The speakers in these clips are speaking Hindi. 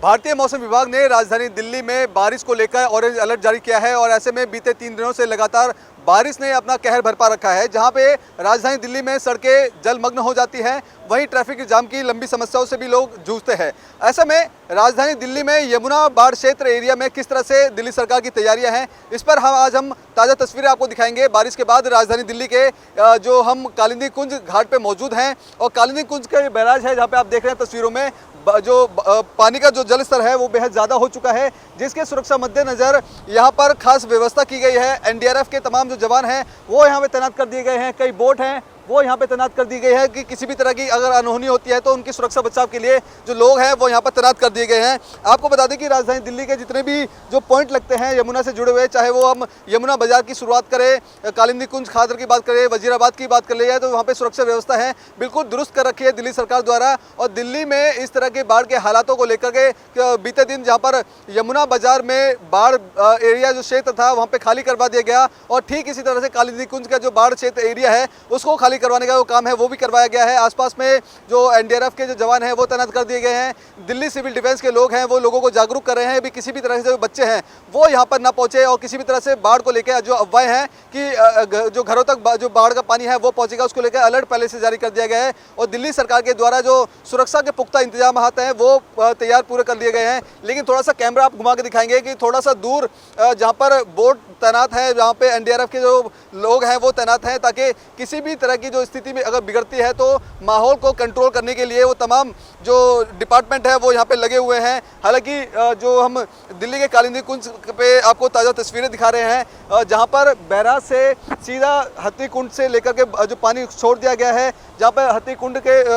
भारतीय मौसम विभाग ने राजधानी दिल्ली में बारिश को लेकर ऑरेंज अलर्ट जारी किया है और ऐसे में बीते 3 दिनों से लगातार बारिश ने अपना कहर बरपा रखा है। जहां पे राजधानी दिल्ली में सड़कें जलमग्न हो जाती हैं, वहीं ट्रैफिक जाम की लंबी समस्याओं से भी लोग जूझते हैं। ऐसे में राजधानी दिल्ली में यमुना बाढ़ क्षेत्र एरिया में किस तरह से दिल्ली सरकार की तैयारियां हैं, इस पर हम ताज़ा तस्वीरें आपको दिखाएंगे। बारिश के बाद राजधानी दिल्ली के जो हम कालिंदी कुंज घाट पे मौजूद हैं और कालिंदी कुंज का बैराज है जहाँ पे आप देख रहे हैं तस्वीरों में जो पानी का जो जल स्तर है वो बेहद ज़्यादा हो चुका है, जिसके सुरक्षा मद्देनज़र यहाँ पर खास व्यवस्था की गई है। एनडीआरएफ के तमाम जो जवान हैं वो यहाँ पे तैनात कर दिए गए हैं। कई बोट हैं वो यहाँ पे तैनात कर दी गई है कि किसी भी तरह की अगर अनहोनी होती है तो उनकी सुरक्षा बचाव के लिए जो लोग हैं वो यहाँ पर तैनात कर दिए गए हैं। आपको बता दें कि राजधानी दिल्ली के जितने भी जो पॉइंट लगते हैं यमुना से जुड़े हुए, चाहे वो हम यमुना बाजार की शुरुआत करें, कालिंदी कुंज खादर की बात करें, वजीराबाद की बात कर लिया तो वहाँ पर सुरक्षा व्यवस्था है बिल्कुल दुरुस्त कर रखी है दिल्ली सरकार द्वारा। और दिल्ली में इस तरह के बाढ़ के हालातों को लेकर के बीते दिन जहाँ पर यमुना बाजार में बाढ़ एरिया जो क्षेत्र था वहाँ पर खाली करवा दिया गया और ठीक इसी तरह से कालिंदी कुंज का जो बाढ़ क्षेत्र एरिया है उसको खाली करवाने का जो काम है वो भी करवाया गया है। आसपास में जो एनडीआरएफ के जो जवान हैं वो तैनात कर दिए गए हैं। दिल्ली सिविल डिफेंस के लोग हैं वो लोगों को जागरूक कर रहे हैं भी किसी भी तरह से जो बच्चे हैं वो यहाँ पर ना पहुंचे और किसी भी तरह से बाढ़ को लेकर जो अफवाहें हैं कि जो घरों तक जो बाढ़ का पानी है वो पहुंचेगा उसको लेकर अलर्ट पहले से जारी कर दिया गया है और दिल्ली सरकार के द्वारा जो सुरक्षा के पुख्ता इंतजाम हैं वो तैयार पूरे कर लिए गए हैं। लेकिन थोड़ा सा कैमरा आप घुमा के दिखाएंगे कि थोड़ा सा दूर जहाँ पर बोट तैनात है, जहाँ पे एनडीआरएफ के जो लोग हैं वो तैनात हैं ताकि किसी भी तरह की जो स्थिति में अगर बिगड़ती है तो माहौल को कंट्रोल करने के लिए वो तमाम जो डिपार्टमेंट है वो यहाँ पे लगे हुए हैं। हालांकि जो हम दिल्ली के कालिंदी कुंज पे आपको ताज़ा तस्वीरें दिखा रहे हैं जहाँ पर बैराज से सीधा हथनी कुंड से लेकर के जो पानी छोड़ दिया गया है, जहाँ पर हथनी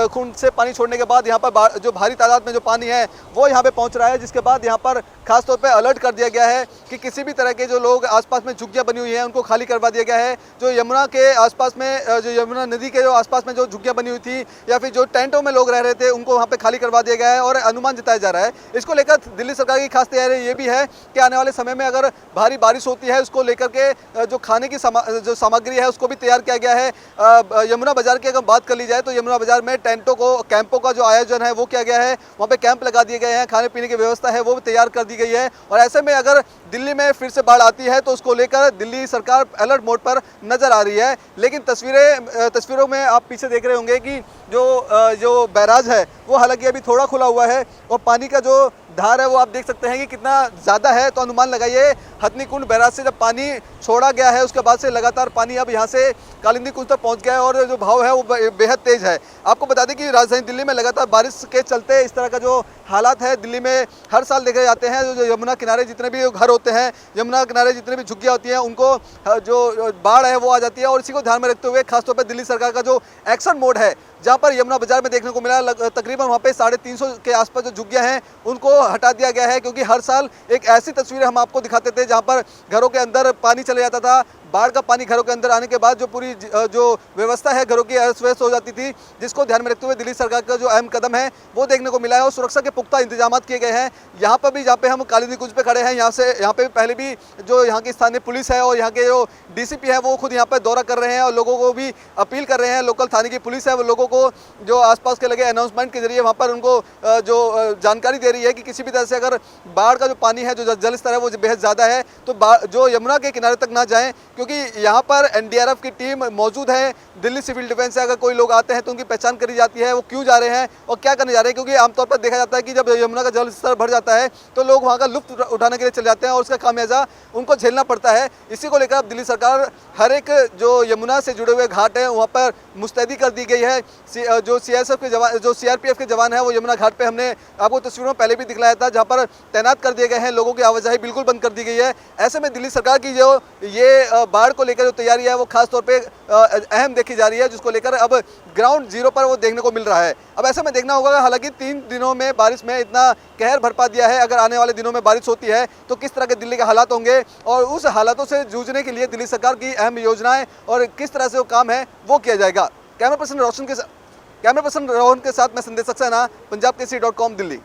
कुंड से पानी छोड़ने के बाद यहाँ पर जो भारी तादाद में जो पानी है वो यहाँ पे पहुँच रहा है, जिसके बाद यहाँ पर खासतौर पर अलर्ट कर दिया गया है कि किसी भी तरह के जो लोग आसपास में झुग्गियाँ बनी हुई हैं उनको खाली करवा दिया गया है। जो यमुना के आसपास में जो यमुना नदी के जो आसपास में जो झुग्गियाँ बनी हुई थी या फिर जो टेंटों में लोग रह रहे थे उनको वहाँ पे खाली करवा दिया गया है और अनुमान जताया जा रहा है। इसको लेकर दिल्ली सरकार की खास तैयारी ये भी है कि आने वाले समय में अगर भारी बारिश होती है उसको लेकर के जो खाने की जो सामग्री है उसको भी तैयार किया गया है। यमुना बाजार की अगर बात कर ली जाए तो यमुना बाजार में कैंपों का जो आयोजन है वो किया गया है, वहाँ पे कैंप लगा दिए गए हैं, खाने पीने की व्यवस्था है वो भी तैयार कर दी गई है। और ऐसे में अगर दिल्ली में फिर से बाढ़ आती है तो उसको लेकर दिल्ली सरकार अलर्ट मोड पर नजर आ रही है। लेकिन तस्वीरों में आप पीछे देख रहे होंगे कि जो बैराज है वो हालांकि अभी थोड़ा खुला हुआ है और पानी का जो धार है वो आप देख सकते हैं कि कितना ज़्यादा है। तो अनुमान लगाइए हथनी कुंड बैराज से जब पानी छोड़ा गया है उसके बाद से लगातार पानी अब यहाँ से कालिंदी कुंज तक पहुँच गया है और जो भाव है वो बेहद तेज़ है। आपको बता दें कि राजधानी दिल्ली में लगातार बारिश के चलते इस तरह का जो हालात है दिल्ली में हर साल देखे जाते हैं। जो यमुना किनारे जितने भी घर होते हैं, यमुना किनारे जितने भी झुग्गियाँ होती हैं उनको जो बाढ़ है वो आ जाती है और इसी को ध्यान में रखते हुए खासतौर पर दिल्ली सरकार का जो एक्शन मोड है जहाँ पर यमुना बाजार में देखने को मिला तकरीबन वहाँ पे 350 के आसपास जो झुग्गियाँ हैं उनको हटा दिया गया है, क्योंकि हर साल एक ऐसी तस्वीरें हम आपको दिखाते थे जहाँ पर घरों के अंदर पानी चले जाता था। बाढ़ का पानी घरों के अंदर आने के बाद जो पूरी जो व्यवस्था है घरों की अस्त व्यस्त हो जाती थी, जिसको ध्यान में रखते हुए दिल्ली सरकार का जो अहम कदम है वो देखने को मिला है और सुरक्षा के पुख्ता इंतजाम किए गए हैं। यहाँ पर भी जहाँ पे हम कालिंदी कुंज पे खड़े हैं यहाँ पे पहले भी जो यहाँ की स्थानीय पुलिस है और यहाँ के जो डीसीपी है वो खुद यहाँ पर दौरा कर रहे हैं और लोगों को भी अपील कर रहे हैं। लोकल थाने की पुलिस है वो लोगों को जो आसपास के लगे अनाउंसमेंट के जरिए वहाँ पर उनको जो जानकारी दे रही है कि किसी भी तरह से अगर बाढ़ का जो पानी है जो जल स्तर है वो बेहद ज़्यादा है तो जो यमुना के किनारे तक ना जाएं, क्योंकि यहाँ पर एनडीआरएफ की टीम मौजूद है। दिल्ली सिविल डिफेंस से अगर कोई लोग आते हैं तो उनकी पहचान करी जाती है वो क्यों जा रहे हैं और क्या करने जा रहे हैं, क्योंकि आमतौर पर देखा जाता है कि जब यमुना का जल स्तर बढ़ जाता है तो लोग वहाँ का लुत्फ उठाने के लिए चले जाते हैं और उसका खामियाजा उनको झेलना पड़ता है। इसी को लेकर अब दिल्ली सरकार हर एक जो यमुना से जुड़े हुए घाट हैं वहाँ पर मुस्तैदी कर दी गई है। जो सीआरपीएफ के जवान सीआरपीएफ के जवान हैं वो यमुना घाट पे हमने आपको तस्वीरों में पहले भी दिखलाया था, जहाँ पर तैनात कर दिए गए हैं, लोगों की आवाजाही बिल्कुल बंद कर दी गई है। ऐसे में दिल्ली सरकार की जो ये बाढ़ को लेकर जो तैयारी है वो खास तौर पे अहम देखी जा रही है, जिसको लेकर अब ग्राउंड जीरो पर वो देखने को मिल रहा है। अब ऐसे में देखना होगा, हालांकि 3 दिनों में बारिश में इतना कहर बरपा दिया है, अगर आने वाले दिनों में बारिश होती है तो किस तरह के दिल्ली के हालात होंगे और उस हालातों से जूझने के लिए दिल्ली सरकार की अहम योजनाएं और किस तरह से वो काम है वो किया जाएगा। कैमरा पर्सन रोहन के साथ मैं संदेश सक्सेना, पंजाब केसरी.com, दिल्ली।